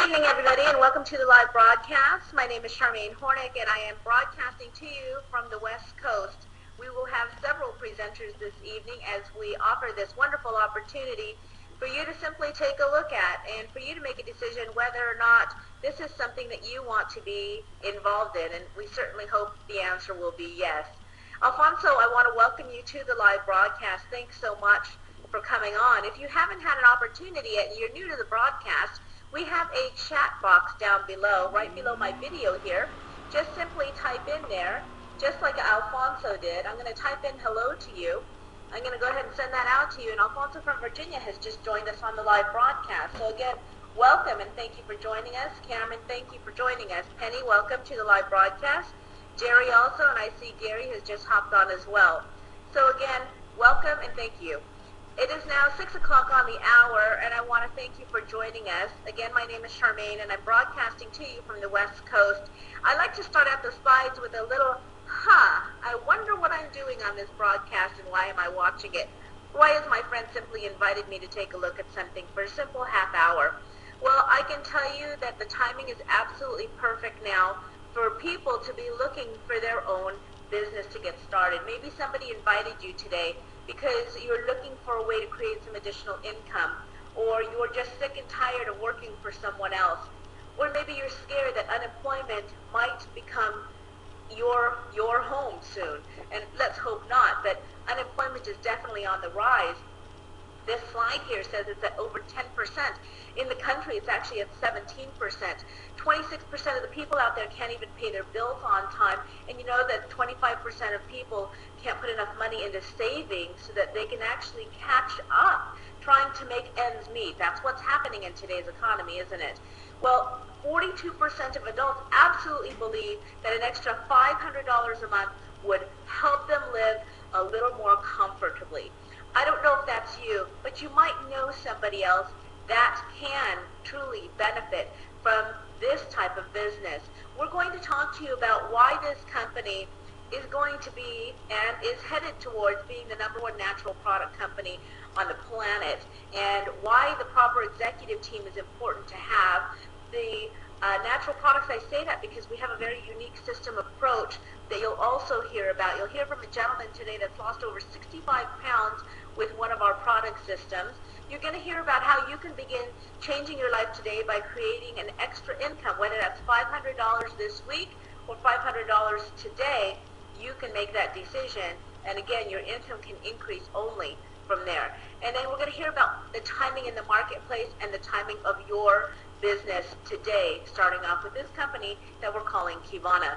evening, everybody, and welcome to the live broadcast. My name is Charmaine Hornick, and I am broadcasting to you from the West Coast. We will have several presenters this evening as we offer this wonderful opportunity for you to simply take a look at and for you to make a decision whether or not this is something that you want to be involved in, and we certainly hope the answer will be yes. Alfonso, I want to welcome you to the live broadcast. Thanks so much for coming on. If you haven't had an opportunity and you're new to the broadcast, we have a chat box down below, right below my video here. Just simply type in there, just like Alfonso did. I'm going to type in hello to you. I'm going to go ahead and send that out to you. And Alfonso from Virginia has just joined us on the live broadcast. So again, welcome and thank you for joining us. Cameron, thank you for joining us. Penny, welcome to the live broadcast. Jerry also, and I see Gary has just hopped on as well. So again, welcome and thank you. It is now 6 o'clock on the hour, and I want to thank you for joining us. Again, my name is Charmaine, and I'm broadcasting to you from the West Coast. I like to start out the slides with a little, I wonder what I'm doing on this broadcast, and why am I watching it? Why has my friend simply invited me to take a look at something for a simple half hour? Well, I can tell you that the timing is absolutely perfect now for people to be looking for their own business to get started. Maybe somebody invited you today because you're looking for a way to create some additional income, or you're just sick and tired of working for someone else, or maybe you're scared that unemployment might become your home soon. And let's hope not, but unemployment is definitely on the rise. This slide here says it's at over 10%. In the country, it's actually at 17%. 26% of the people out there can't even pay their bills on time. And you know that 25% of people can't put enough money into savings so that they can actually catch up trying to make ends meet. That's what's happening in today's economy, isn't it? Well, 42% of adults absolutely believe that an extra $500 a month would help them live a little more comfortably. I don't know if that's you, but you might know somebody else that can truly benefit from this type of business. We're going to talk to you about why this company is going to be and is headed towards being the #1 natural product company on the planet, and why the proper executive team is important to have. The natural products, I say that because we have a very unique system approach that you'll also hear about. You'll hear from a gentleman today that's lost over 65 pounds with one of our product systems. You're going to hear about how you can begin changing your life today by creating an extra income, whether that's $500 this week or $500 today. You can make that decision, and again, your income can increase only from there. And then we're going to hear about the timing in the marketplace and the timing of your business today, starting off with this company that we're calling Qivana.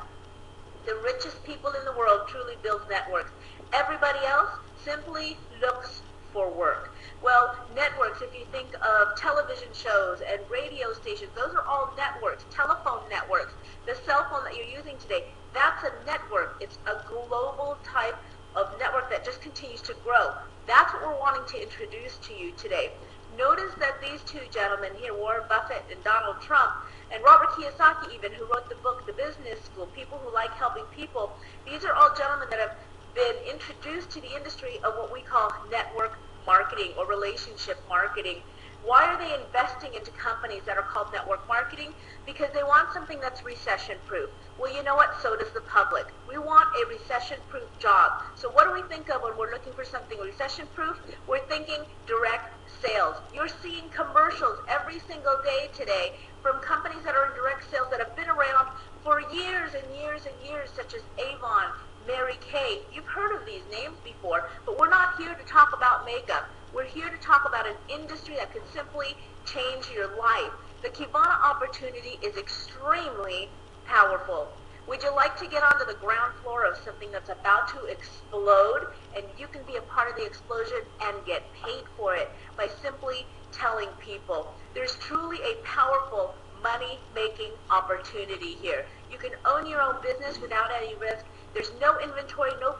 The richest people in the world truly build networks. Everybody else simply looks for work. Well, networks, if you think of television shows and radio stations, those are all networks, telephone networks. The cell phone that you're using today, that's a network. It's a global type of network that just continues to grow. That's what we're wanting to introduce to you today. Notice that these two gentlemen here, Warren Buffett and Donald Trump, and Robert Kiyosaki even, who wrote the book, The Business School, People Who Like Helping People, these are all gentlemen that have been introduced to the industry of what we call network marketing or relationship marketing. Why are they investing into companies that are called network marketing? Because they want something that's recession-proof. Well, you know what? So does the public. We want a recession-proof job. So what do we think of when we're looking for something recession-proof? We're thinking direct sales. You're seeing commercials every single day today from companies that are in direct sales that have been around for years and years and years, such as Avon, Mary Kay. You've heard of these names before, but we're not here to talk about makeup. We're here to talk about an industry that could simply change your life. The Qivana opportunity is extremely powerful. Would you like to get onto the ground floor of something that's about to explode, and you can be a part of the explosion and get paid for it by simply telling people? There's truly a powerful money-making opportunity here. You can own your own business without any risk. There's no inventory, no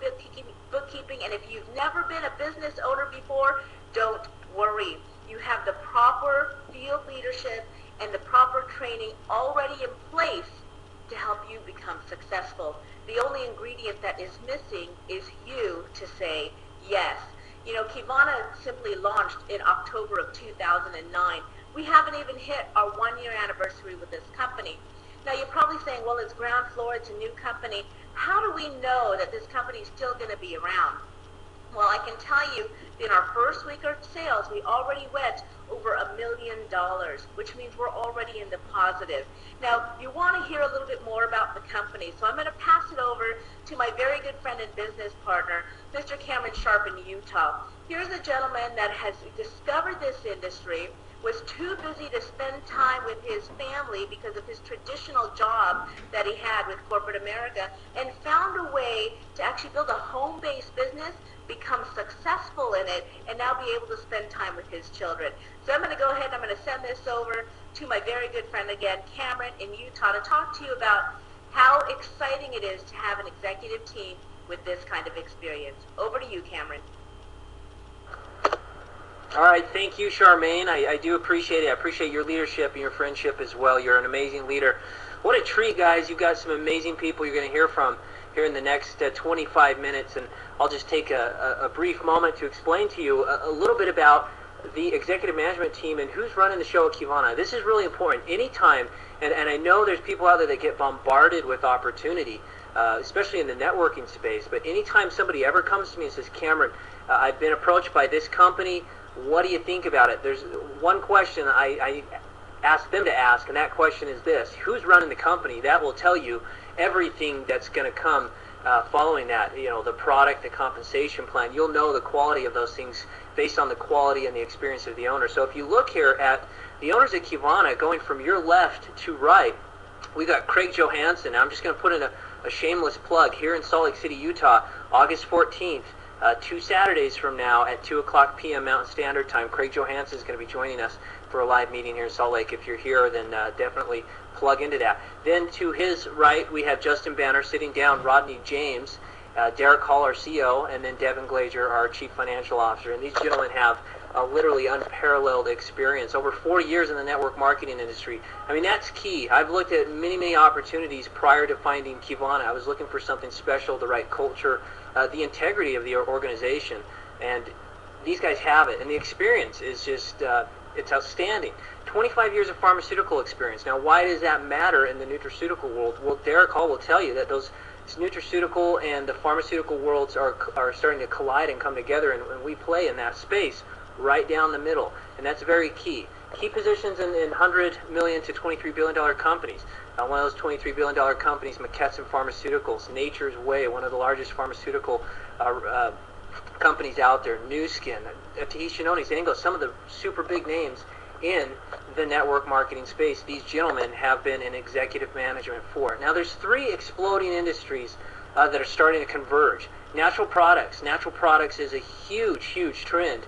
bookkeeping, and if you've never been a business owner before, don't worry. You have the proper field leadership and the proper training already in place to help you become successful. The only ingredient that is missing is you to say yes. You know, Qivana simply launched in October of 2009. We haven't even hit our 1-year anniversary with this company. Now you're probably saying, well, it's ground floor, it's a new company. How do we know that this company is still going to be around? Well, I can tell you, in our first week of sales, we already went over $1 million, which means we're already in the positive. Now, you want to hear a little bit more about the company, so I'm going to pass it over to my very good friend and business partner, Mr. Cameron Sharp in Utah. Here's a gentleman that has discovered this industry, was too busy to spend time with his family because of his traditional job that he had with corporate America, and found a way to actually build a home-based business, become successful in it, and now be able to spend time with his children. So I'm going to go ahead and I'm going to send this over to my very good friend again, Cameron in Utah, to talk to you about how exciting it is to have an executive team with this kind of experience. Over to you, Cameron. All right, thank you, Charmaine. I do appreciate it. I appreciate your leadership and your friendship as well. You're an amazing leader. What a treat, guys. You've got some amazing people you're going to hear from here in the next 25 minutes, and I'll just take a brief moment to explain to you a little bit about the executive management team and who's running the show at Qivana. This is really important. Anytime, and I know there's people out there that get bombarded with opportunity, especially in the networking space, but anytime somebody ever comes to me and says, Cameron, I've been approached by this company, what do you think about it? There's one question I ask them to ask, and that question is this: who's running the company? That will tell you everything that's going to come following that. You know, the product, the compensation plan. You'll know the quality of those things based on the quality and the experience of the owner. So if you look here at the owners at Qivana, going from your left to right, we got Craig Johansson. Now I'm just going to put in a shameless plug here in Salt Lake City, Utah, August 14th. 2 Saturdays from now at 2 o'clock p.m. Mountain Standard Time. Craig Johansson is going to be joining us for a live meeting here in Salt Lake. If you're here, then definitely plug into that. Then to his right, we have Justin Banner sitting down, Rodney James, Derek Hall, our CEO, and then Devin Glazier, our Chief Financial Officer. And these gentlemen have a literally unparalleled experience, over 40 years in the network marketing industry. I mean, that's key. I've looked at many opportunities prior to finding Qivana. I was looking for something special, the right culture, the integrity of the organization, and these guys have it, and the experience is just it's outstanding. 25 years of pharmaceutical experience. Now, why does that matter in the nutraceutical world? Well, Derek Hall will tell you that those nutraceutical and the pharmaceutical worlds are starting to collide and come together, and we play in that space right down the middle, and that's very key. Key positions in $100 million to $23 billion companies. One of those $23 billion companies, McKesson Pharmaceuticals, Nature's Way, one of the largest pharmaceutical companies out there, Nu Skin, Tahitianonis, Anglo, some of the super big names in the network marketing space. These gentlemen have been in executive management for. Now, there's 3 exploding industries that are starting to converge. Natural products. Natural products is a huge trend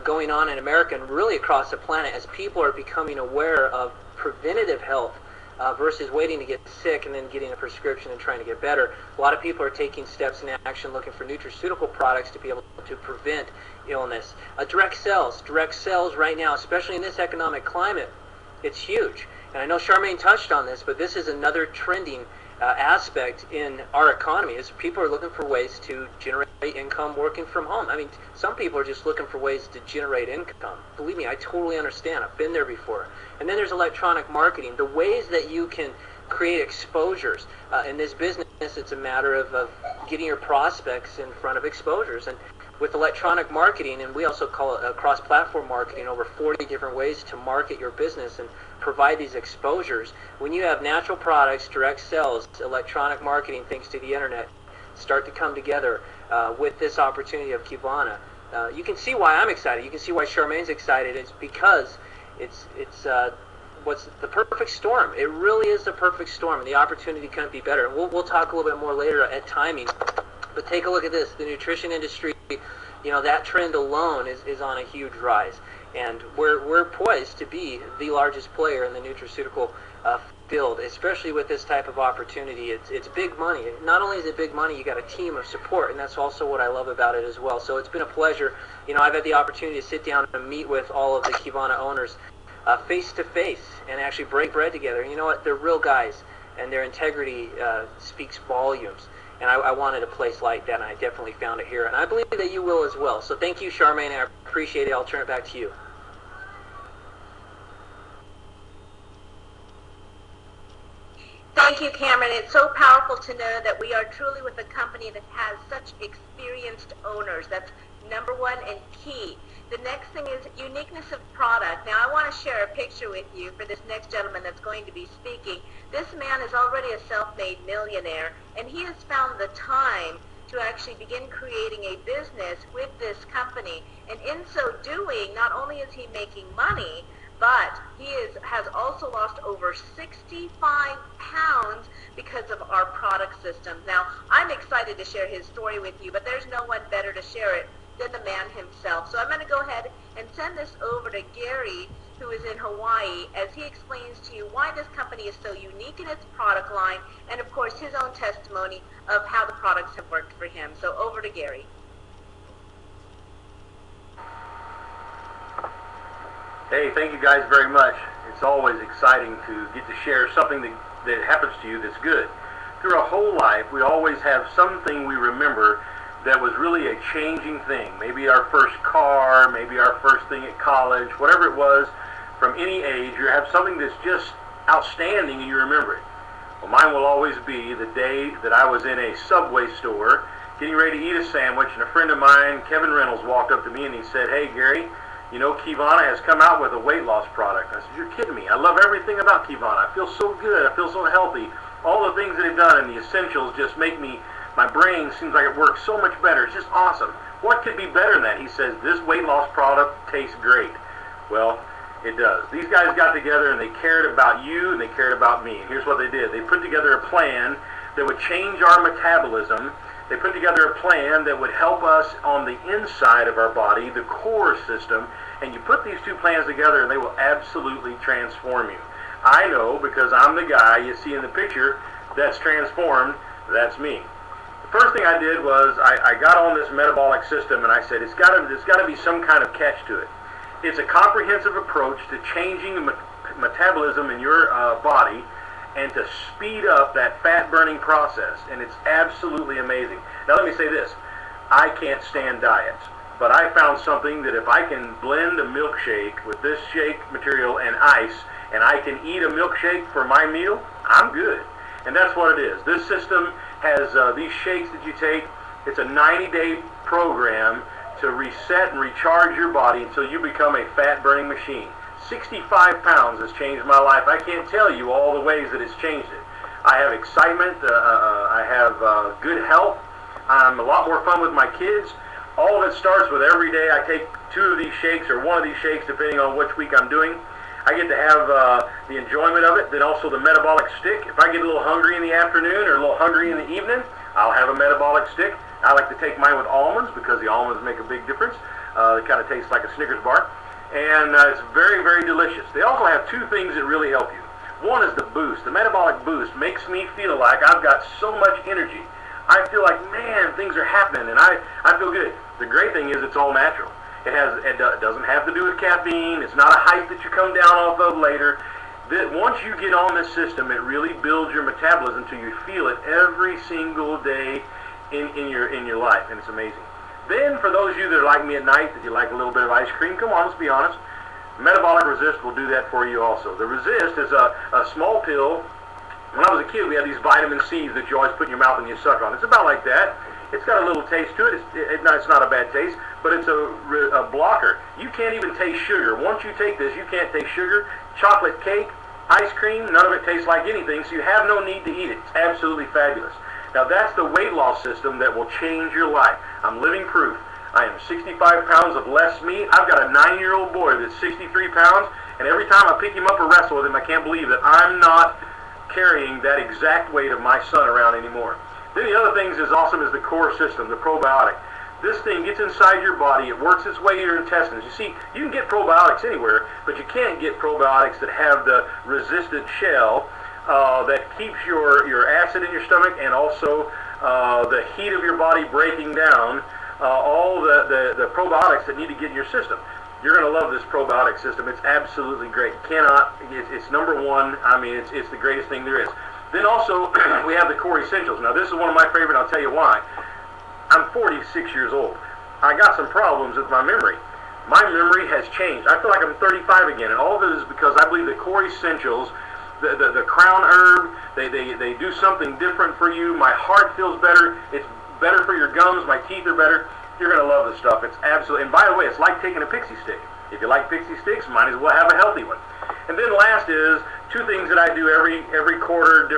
going on in America and really across the planet as people are becoming aware of preventative health versus waiting to get sick and then getting a prescription and trying to get better. A lot of people are taking steps in action looking for nutraceutical products to be able to prevent illness. Direct sales right now, especially in this economic climate, it's huge. And I know Charmaine touched on this, but this is another trending aspect in our economy is people are looking for ways to generate income working from home. I mean, some people are just looking for ways to generate income. Believe me, I totally understand. I've been there before. And then there's electronic marketing. The ways that you can create exposures. In this business, it's a matter of getting your prospects in front of exposures. And with electronic marketing, and we also call it cross-platform marketing, over 40 different ways to market your business and provide these exposures. When you have natural products, direct sales, electronic marketing, thanks to the internet, start to come together with this opportunity of Qivana, you can see why I'm excited. You can see why Charmaine's excited. It's because it's what's the perfect storm. It really is the perfect storm, and the opportunity couldn't be better. We'll talk a little bit more later at timing, but take a look at this. The nutrition industry, you know, that trend alone is on a huge rise, and we're poised to be the largest player in the nutraceutical field, especially with this type of opportunity. It's big money. Not only is it big money, you got a team of support, and that's also what I love about it as well. So it's been a pleasure. You know, I've had the opportunity to sit down and meet with all of the Qivana owners face to face and actually break bread together. And you know what? They're real guys, and their integrity speaks volumes. And I wanted a place like that, and I definitely found it here. And I believe that you will as well. So thank you, Charmaine. I appreciate it. I'll turn it back to you. Thank you, Cameron. It's so powerful to know that we are truly with a company that has such experienced owners. That's number one and key. The next thing is uniqueness of product. Now, I want to share a picture with you for this next gentleman that's going to be speaking. This man is already a self-made millionaire, and he has found the time to actually begin creating a business with this company. And in so doing, not only is he making money, but he has also lost over 65 pounds because of our product systems. Now, I'm excited to share his story with you, but there's no one better to share it than the man himself. So I'm going to go ahead and send this over to Gary, who is in Hawaii, as he explains to you why this company is so unique in its product line, and of course his own testimony of how the products have worked for him. So over to Gary. Hey, thank you guys very much. It's always exciting to get to share something that happens to you that's good. Through our whole life, we always have something we remember that was really a changing thing. Maybe our first car, maybe our first thing at college, whatever it was, from any age, you have something that's just outstanding and you remember it. Well, mine will always be the day that I was in a Subway store getting ready to eat a sandwich, and a friend of mine, Kevin Reynolds, walked up to me and he said, "Hey, Gary, you know, Qivana has come out with a weight loss product." I said, "You're kidding me. I love everything about Qivana. I feel so good. I feel so healthy. All the things that they've done and the essentials just make me, my brain seems like it works so much better. It's just awesome. What could be better than that?" He says, "This weight loss product tastes great." Well, it does. These guys got together and they cared about you and they cared about me. And here's what they did. They put together a plan that would change our metabolism. They put together a plan that would help us on the inside of our body, the core system. And you put these two plans together and they will absolutely transform you. I know, because I'm the guy you see in the picture that's transformed. That's me. The first thing I did was I got on this metabolic system and I said, there's got to be some kind of catch to it. It's a comprehensive approach to changing the metabolism in your body and to speed up that fat burning process. And it's absolutely amazing. Now let me say this. I can't stand diets, but I found something that if I can blend a milkshake with this shake material and ice, and I can eat a milkshake for my meal, I'm good. And that's what it is. This system has these shakes that you take. It's a 90-day program to reset and recharge your body until you become a fat-burning machine. 65 pounds has changed my life. I can't tell you all the ways that it's changed it. I have excitement. I have good health. I'm a lot more fun with my kids. All of it starts with every day I take 2 of these shakes or 1 of these shakes, depending on which week I'm doing. I get to have the enjoyment of it, then also the metabolic stick. If I get a little hungry in the afternoon or a little hungry in the evening, I'll have a metabolic stick. I like to take mine with almonds because the almonds make a big difference. It kind of tastes like a Snickers bar. And it's very, very delicious. They also have 2 things that really help you. One is the boost. The metabolic boost makes me feel like I've got so much energy. I feel like, man, things are happening, and I feel good. The great thing is it's all natural. It doesn't have to do with caffeine. It's not a hype that you come down off of later. Once you get on this system, it really builds your metabolism until you feel it every single day in your life, and it's amazing. Then, for those of you that are like me at night, that you like a little bit of ice cream, come on, let's be honest. Metabolic Resist will do that for you also. The Resist is a small pill. When I was a kid, we had these vitamin C's that you always put in your mouth and you suck on. It's about like that. It's got a little taste to it. It's not a bad taste, but it's a blocker. You can't even taste sugar. Once you take this, you can't taste sugar. Chocolate cake, ice cream, none of it tastes like anything, so you have no need to eat it. It's absolutely fabulous. Now that's the weight loss system that will change your life. I'm living proof. I am 65 pounds of less meat. I've got a 9-year-old boy that's 63 pounds, and every time I pick him up or wrestle with him, I can't believe that I'm not carrying that exact weight of my son around anymore. Then the other things as awesome as the core system, the probiotic. This thing gets inside your body. It works its way to your intestines. You see, you can get probiotics anywhere, but you can't get probiotics that have the resistant shell that keeps your acid in your stomach and also the heat of your body breaking down all the probiotics that need to get in your system. You're going to love this probiotic system. It's absolutely great. It's number 1. I mean, it's the greatest thing there is. Then also, we have the Core Essentials. Now, this is one of my favorite. I'll tell you why. I'm 46 years old. I got some problems with my memory. My memory has changed. I feel like I'm 35 again, and all of it is because I believe the Core Essentials, the crown herb. They do something different for you. My heart feels better. It's better for your gums. My teeth are better. You're going to love the stuff. It's absolutely, and by the way, it's like taking a pixie stick. If you like pixie sticks, might as well have a healthy one. And then last is two things that I do every quarter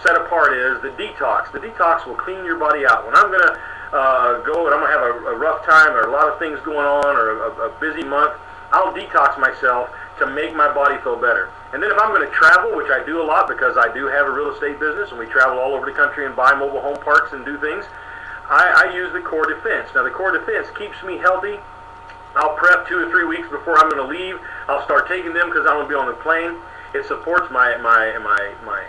set apart is the detox. The detox will clean your body out. When I'm going to go and I'm going to have a rough time or a lot of things going on or a busy month, I'll detox myself to make my body feel better. And then if I'm going to travel, which I do a lot because I do have a real estate business and we travel all over the country and buy mobile home parks and do things, I use the Core Defense. Now the Core Defense keeps me healthy. I'll prep 2 or 3 weeks before I'm going to leave. I'll start taking them because I'm going to be on the plane. It supports my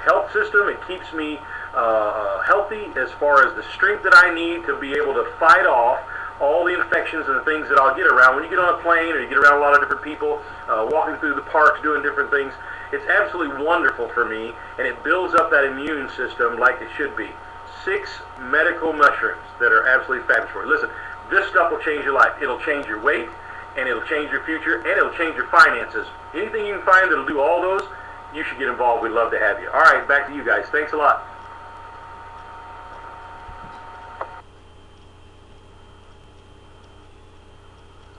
health system. It keeps me healthy as far as the strength that I need to be able to fight off all the infections and the things that I'll get around. When you get on a plane or you get around a lot of different people, walking through the parks, doing different things, it's absolutely wonderful for me, and it builds up that immune system like it should be. 6 medical mushrooms that are absolutely fabulous for you. Listen, this stuff will change your life. It'll change your weight, and it'll change your future, and it'll change your finances. Anything you can find that'll do all those, you should get involved. We'd love to have you. All right, back to you guys. Thanks a lot.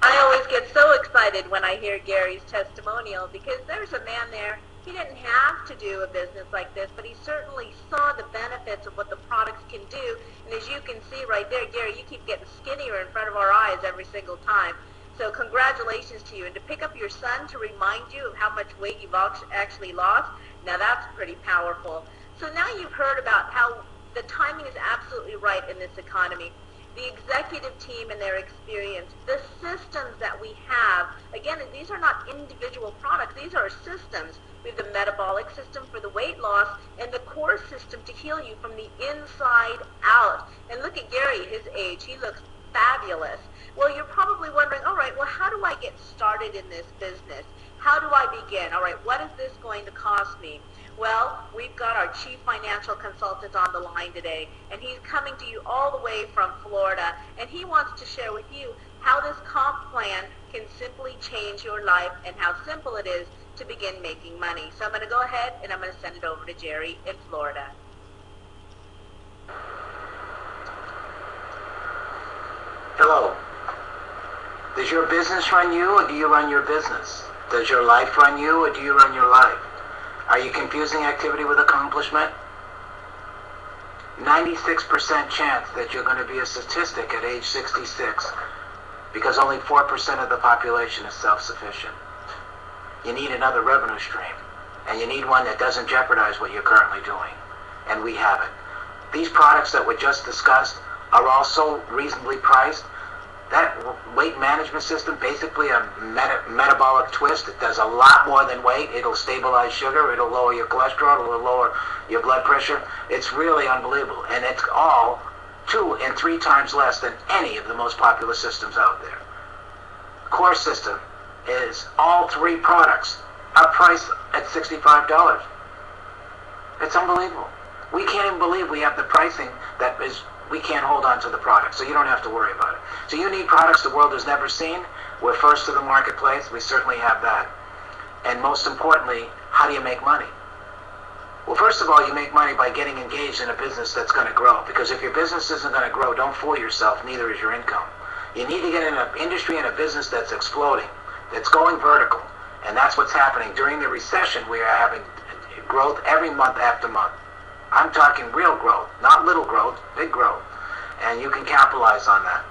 I always get so excited when I hear Gary's testimonial because there's a man there. He didn't have to do a business like this, but he certainly saw the benefits of what the products can do. And as you can see right there, Gary, you keep getting skinnier in front of our eyes every single time. So congratulations to you. And to pick up your son to remind you of how much weight you've actually lost, now that's pretty powerful. So now you've heard about how the timing is absolutely right in this economy. The executive team and their experience, the systems that we have. Again, these are not individual products. These are systems. We have the metabolic system for the weight loss and the core system to heal you from the inside out. And look at Gary, his age. He looks fabulous. Well, you're probably wondering, all right, well, how do I get started in this business? How do I begin? All right, what is this going to cost me? Well, we've got our chief financial consultant on the line today, and he's coming to you all the way from Florida, and he wants to share with you how this comp plan can simply change your life and how simple it is to begin making money. So I'm going to go ahead and I'm going to send it over to Jerry in Florida. Hello. Does your business run you, or do you run your business? Does your life run you, or do you run your life? Are you confusing activity with accomplishment? 96% chance that you're going to be a statistic at age 66 because only 4% of the population is self-sufficient. You need another revenue stream, and you need one that doesn't jeopardize what you're currently doing, and we have it. These products that were just discussed are also reasonably priced. That weight management system, basically a metabolic twist. It does a lot more than weight. It'll stabilize sugar. It'll lower your cholesterol. It'll lower your blood pressure. It's really unbelievable. And it's all 2 and 3 times less than any of the most popular systems out there. Core system is all 3 products are priced at $65. It's unbelievable. We can't even believe we have the pricing that is. We can't hold on to the product, so you don't have to worry about it. So you need products the world has never seen. We're first to the marketplace. We certainly have that. And most importantly, how do you make money? Well, first of all, you make money by getting engaged in a business that's going to grow. Because if your business isn't going to grow, don't fool yourself, neither is your income. You need to get in an industry and a business that's exploding, that's going vertical. And that's what's happening. During the recession, we are having growth every month after month. I'm talking real growth, not little growth, big growth. And you can capitalize on that.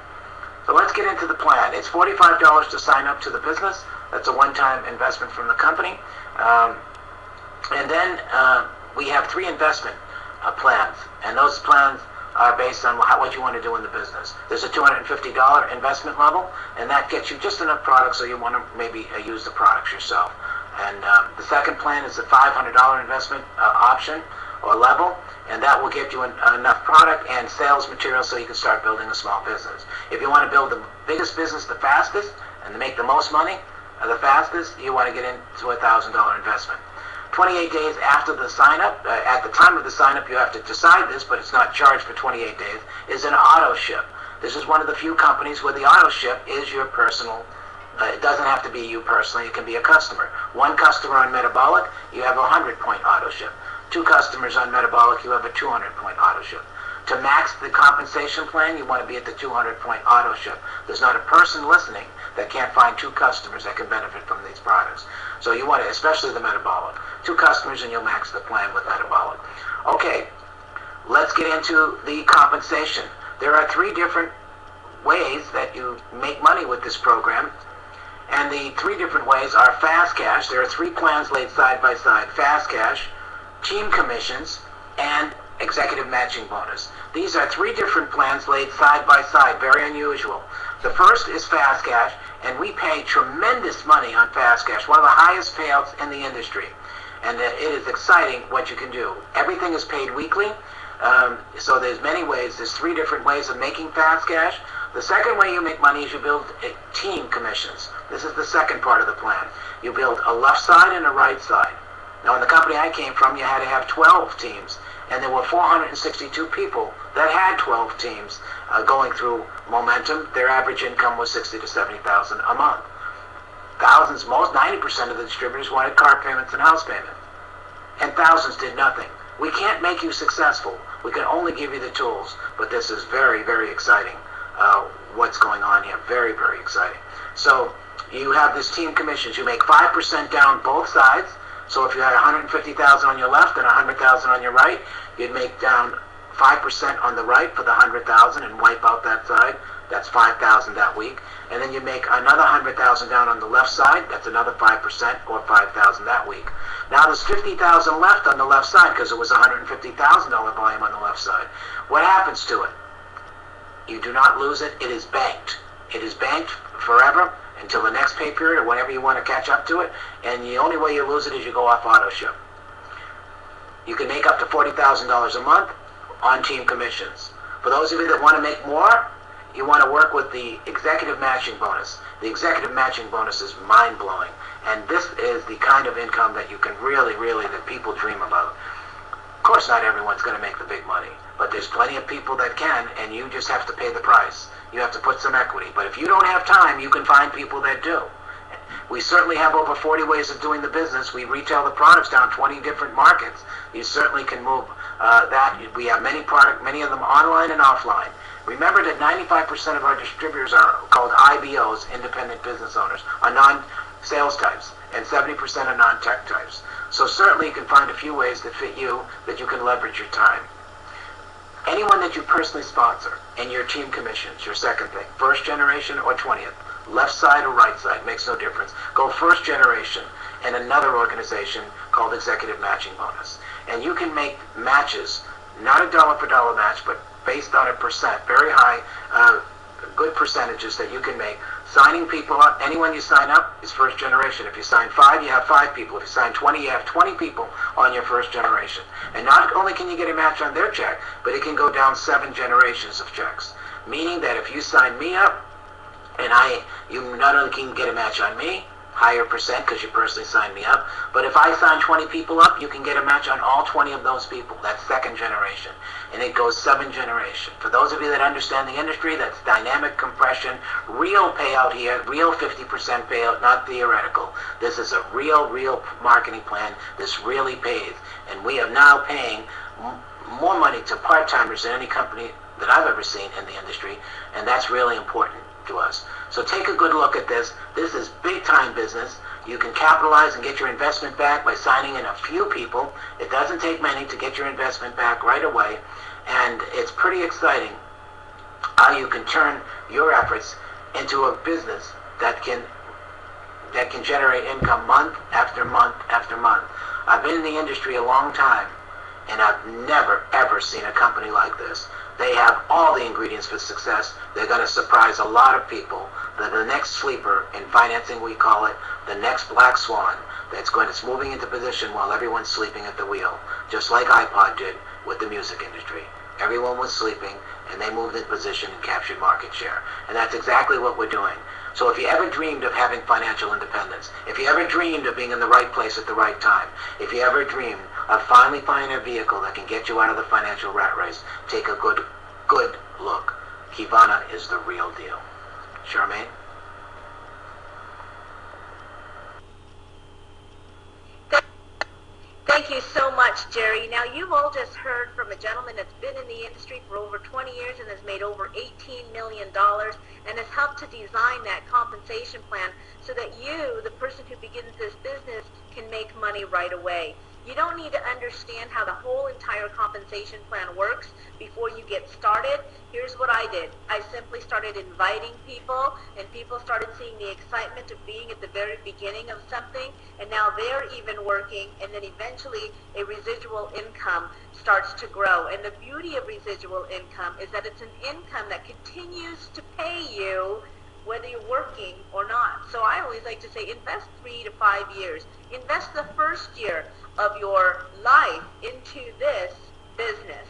So let's get into the plan. It's $45 to sign up to the business. That's a one-time investment from the company. And then we have 3 investment plans. And those plans are based on what you want to do in the business. There's a $250 investment level, and that gets you just enough products so you want to maybe use the products yourself. And the second plan is a $500 investment option or level, and that will get you enough product and sales material so you can start building a small business. If you want to build the biggest business the fastest and to make the most money the fastest, you want to get into a $1,000 investment. 28 days after the sign-up, at the time of the sign-up you have to decide this, but it's not charged for 28 days, is an auto ship. This is one of the few companies where the auto ship is your personal It doesn't have to be you personally. It can be a customer. One customer on metabolic, you have a 100-point auto ship. Two customers on metabolic, you have a 200-point auto ship. To max the compensation plan, you want to be at the 200-point auto ship. There's not a person listening that can't find two customers that can benefit from these products. So you want to, especially the metabolic. Two customers and you'll max the plan with metabolic. Okay, let's get into the compensation. There are three different ways that you make money with this program. And the three different ways are fast cash. There are three plans laid side by side. Fast cash, team commissions, and executive matching bonus. These are three different plans laid side by side, very unusual. The first is fast cash, and we pay tremendous money on fast cash, one of the highest payouts in the industry. And it is exciting what you can do. Everything is paid weekly, so there's many ways. There's three different ways of making fast cash. The second way you make money is you build team commissions. This is the second part of the plan. You build a left side and a right side. Now, in the company I came from, you had to have 12 teams. And there were 462 people that had 12 teams going through momentum. Their average income was $60,000 to $70,000 a month. Thousands, 90% of the distributors wanted car payments and house payment. And thousands did nothing. We can't make you successful. We can only give you the tools. But this is very, very exciting, what's going on here. Very, very exciting. So you have this team commissions. You make 5% down both sides. So if you had 150,000 on your left and 100,000 on your right, you'd make down 5% on the right for the 100,000 and wipe out that side. That's 5,000 that week. And then you make another 100,000 down on the left side. That's another 5% or 5,000 that week. Now there's 50,000 left on the left side because it was $150,000 volume on the left side. What happens to it? You do not lose it. It is banked. It is banked forever until the next pay period or whenever you want to catch up to it. And the only way you lose it is you go off auto ship. You can make up to $40,000 a month on team commissions. For those of you that want to make more, you want to work with the executive matching bonus. The executive matching bonus is mind-blowing. And this is the kind of income that you can really, that people dream about. Of course, not everyone's going to make the big money. But there's plenty of people that can, and you just have to pay the price. You have to put some equity. But if you don't have time, you can find people that do. We certainly have over 40 ways of doing the business. We retail the products down 20 different markets. You certainly can move that. We have many of them online and offline. Remember that 95% of our distributors are called IBOs, independent business owners, are non-sales types, and 70% are non-tech types. So certainly you can find a few ways that fit you that you can leverage your time. Anyone that you personally sponsor and your team commissions, your second thing, first generation or 20th, left side or right side, makes no difference. Go first generation and another organization called Executive Matching Bonus. And you can make matches, not a dollar for dollar match, but based on a percent, very high, good percentages that you can make. Signing people up, anyone you sign up is first generation. If you sign 5, you have 5 people. If you sign 20, you have 20 people on your first generation. And not only can you get a match on their check, but it can go down 7 generations of checks. Meaning that if you sign me up, and you not only can get a match on me, higher percent because you personally signed me up, but if I sign 20 people up, you can get a match on all 20 of those people. That's second generation. And it goes 7 generation. For those of you that understand the industry, that's dynamic compression, real payout here, real 50% payout, not theoretical. This is a real marketing plan. This really pays. And we are now paying more money to part-timers than any company that I've ever seen in the industry, and that's really important to us. So take a good look at this. This is big time business. You can capitalize and get your investment back by signing in a few people. It doesn't take many to get your investment back right away, and it's pretty exciting how you can turn your efforts into a business that can generate income month after month after month. I've been in the industry a long time, and I've never ever seen a company like this. They have all the ingredients for success. They're going to surprise a lot of people. They're the next sleeper in financing, we call it, the next black swan that's moving into position while everyone's sleeping at the wheel, just like iPod did with the music industry. Everyone was sleeping, and they moved into position and captured market share. And that's exactly what we're doing. So if you ever dreamed of having financial independence, if you ever dreamed of being in the right place at the right time, if you ever dreamed of finally finding a vehicle that can get you out of the financial rat race, take a good look. Qivana is the real deal. Charmaine? Thank you so much, Jerry. Now, you've all just heard from a gentleman that's been in the industry for over 20 years and has made over $18 million and has helped to design that compensation plan so that you, the person who begins this business, can make money right away. You don't need to understand how the whole entire compensation plan works before you get started. Here's what I did. I simply started inviting people, and people started seeing the excitement of being at the very beginning of something, and now they're even working, and then eventually a residual income starts to grow. And the beauty of residual income is that it's an income that continues to pay you whether you're working or not. So I always like to say invest 3 to 5 years. Invest the first year of your life into this business.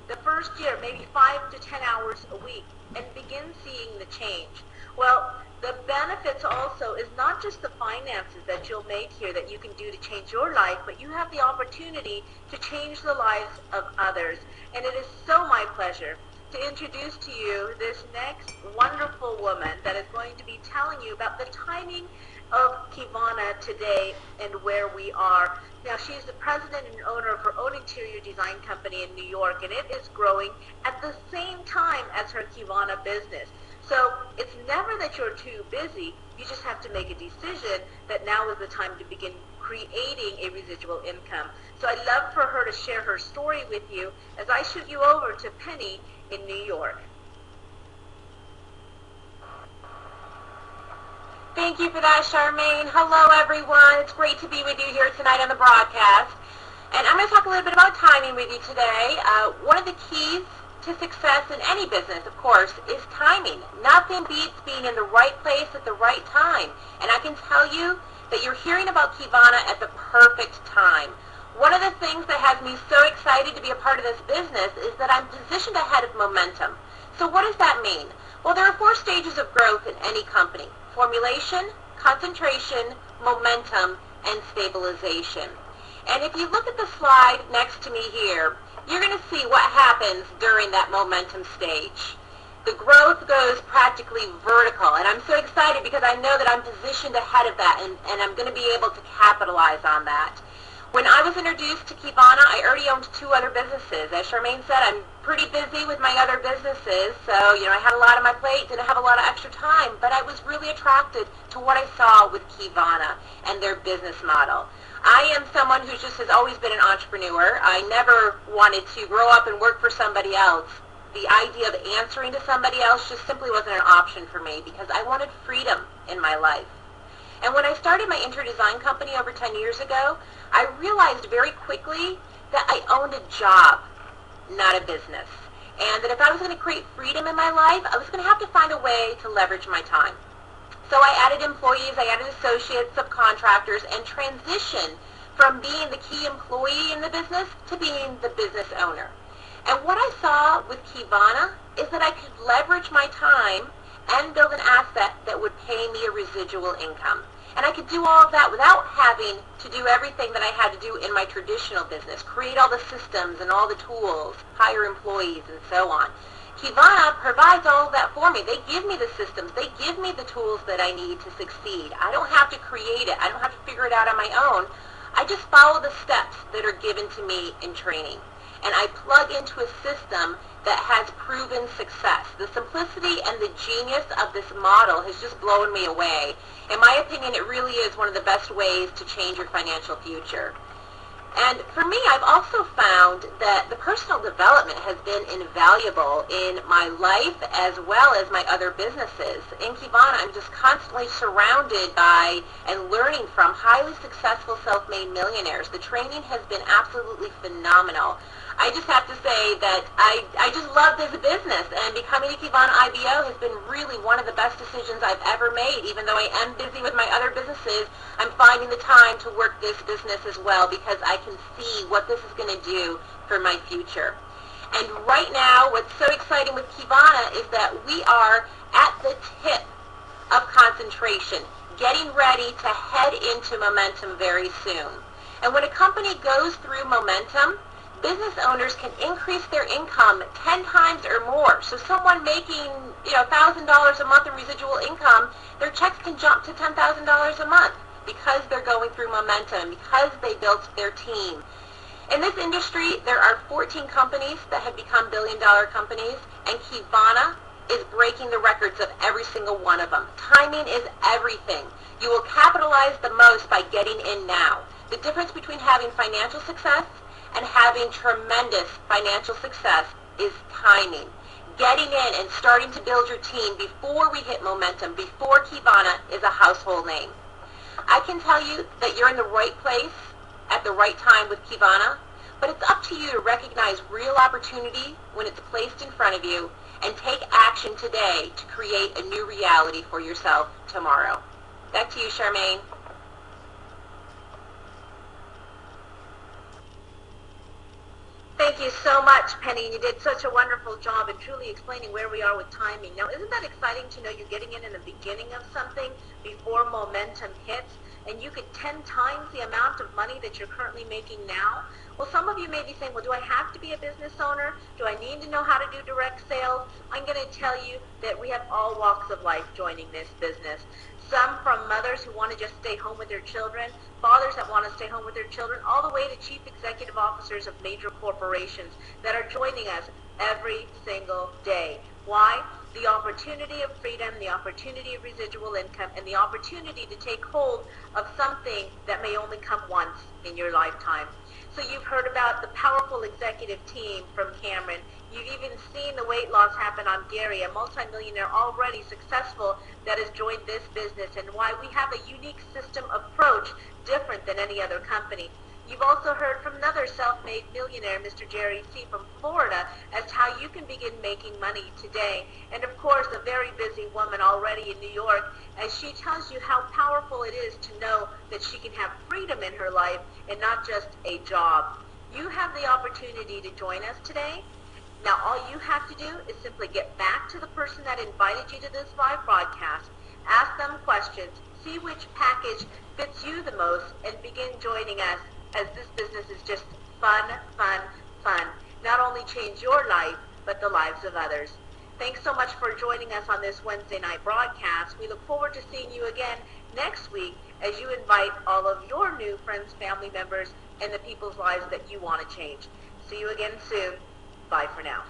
The first year, maybe 5 to 10 hours a week, and begin seeing the change. Well, the benefits also is not just the finances that you'll make here that you can do to change your life, but you have the opportunity to change the lives of others. And it is so my pleasure to introduce to you this next wonderful woman that is going to be telling you about the timing of Qivana today and where we are. Now, she's the president and owner of her own interior design company in New York, and it is growing at the same time as her Qivana business. So it's never that you're too busy. You just have to make a decision that now is the time to begin creating a residual income. So I'd love for her to share her story with you as I shoot you over to Penny in New York. Thank you for that, Charmaine. Hello, everyone. It's great to be with you here tonight on the broadcast. And I'm going to talk a little bit about timing with you today. One of the keys to success in any business, of course, is timing. Nothing beats being in the right place at the right time. And I can tell you that you're hearing about Qivana at the perfect time. One of the things that has me so excited to be a part of this business is that I'm positioned ahead of momentum. So what does that mean? Well, there are 4 stages of growth in any company: formulation, concentration, momentum, and stabilization. And if you look at the slide next to me here, you're going to see what happens during that momentum stage. The growth goes practically vertical, and I'm so excited because I know that I'm positioned ahead of that, and I'm going to be able to capitalize on that. When I was introduced to Qivana, I already owned 2 other businesses. As Charmaine said, I'm pretty busy with my other businesses, so I had a lot on my plate, didn't have a lot of extra time, but I was really attracted to what I saw with Qivana and their business model. I am someone who just has always been an entrepreneur. I never wanted to grow up and work for somebody else. The idea of answering to somebody else just simply wasn't an option for me because I wanted freedom in my life. And when I started my interior design company over 10 years ago, I realized very quickly that I owned a job, not a business. And that if I was going to create freedom in my life, I was going to have to find a way to leverage my time. So I added employees, I added associates, subcontractors, and transitioned from being the key employee in the business to being the business owner. And what I saw with Qivana is that I could leverage my time and build an asset that would pay me a residual income. And I could do all of that without having to do everything that I had to do in my traditional business, create all the systems and all the tools, hire employees, and so on. Qivana provides all of that for me. They give me the systems. They give me the tools that I need to succeed. I don't have to create it. I don't have to figure it out on my own. I just follow the steps that are given to me in training. And I plug into a system that has proven success. The simplicity and the genius of this model has just blown me away. In my opinion, it really is one of the best ways to change your financial future. And for me, I've also found that the personal development has been invaluable in my life as well as my other businesses. In Qivana, I'm just constantly surrounded by and learning from highly successful self-made millionaires. The training has been absolutely phenomenal. I just have to say that I just love this business, and becoming a Qivana IBO has been really one of the best decisions I've ever made. Even though I am busy with my other businesses, I'm finding the time to work this business as well because I can see what this is going to do for my future. And right now, what's so exciting with Qivana is that we are at the tip of concentration, getting ready to head into momentum very soon. And when a company goes through momentum, business owners can increase their income 10 times or more. So someone making $1,000 a month in residual income, their checks can jump to $10,000 a month. because they're going through momentum, because they built their team. In this industry, there are 14 companies that have become billion-dollar companies, and Qivana is breaking the records of every single one of them. Timing is everything. You will capitalize the most by getting in now. The difference between having financial success and having tremendous financial success is timing. Getting in and starting to build your team before we hit momentum, before Qivana is a household name. I can tell you that you're in the right place at the right time with Qivana, but it's up to you to recognize real opportunity when it's placed in front of you and take action today to create a new reality for yourself tomorrow. Back to you, Charmaine. Thank you so much, Penny. You did such a wonderful job in truly explaining where we are with timing. Now, isn't that exciting to know you're getting in the beginning of something before momentum hits, and you get 10 times the amount of money that you're currently making now? Well, some of you may be saying, well, do I have to be a business owner? Do I need to know how to do direct sales? I'm going to tell you that we have all walks of life joining this business. Some from mothers who want to just stay home with their children, fathers that want to stay home with their children, all the way to chief executive officers of major corporations that are joining us every single day. Why? The opportunity of freedom, the opportunity of residual income, and the opportunity to take hold of something that may only come once in your lifetime. So you've heard about the powerful executive team from Cameron. You've even seen the weight loss happen on Gary, a multimillionaire already successful that has joined this business, and why we have a unique system approach different than any other company. You've also heard from another self-made millionaire, Mr. Jerry C. from Florida, as to how you can begin making money today. And of course, a very busy woman already in New York, as she tells you how powerful it is to know that she can have freedom in her life and not just a job. You have the opportunity to join us today. Now, all you have to do is simply get back to the person that invited you to this live broadcast, ask them questions, see which package fits you the most, and begin joining us, as this business is just fun, fun, fun. Not only change your life, but the lives of others. Thanks so much for joining us on this Wednesday night broadcast. We look forward to seeing you again next week as you invite all of your new friends, family members, and the people's lives that you want to change. See you again soon. Bye for now.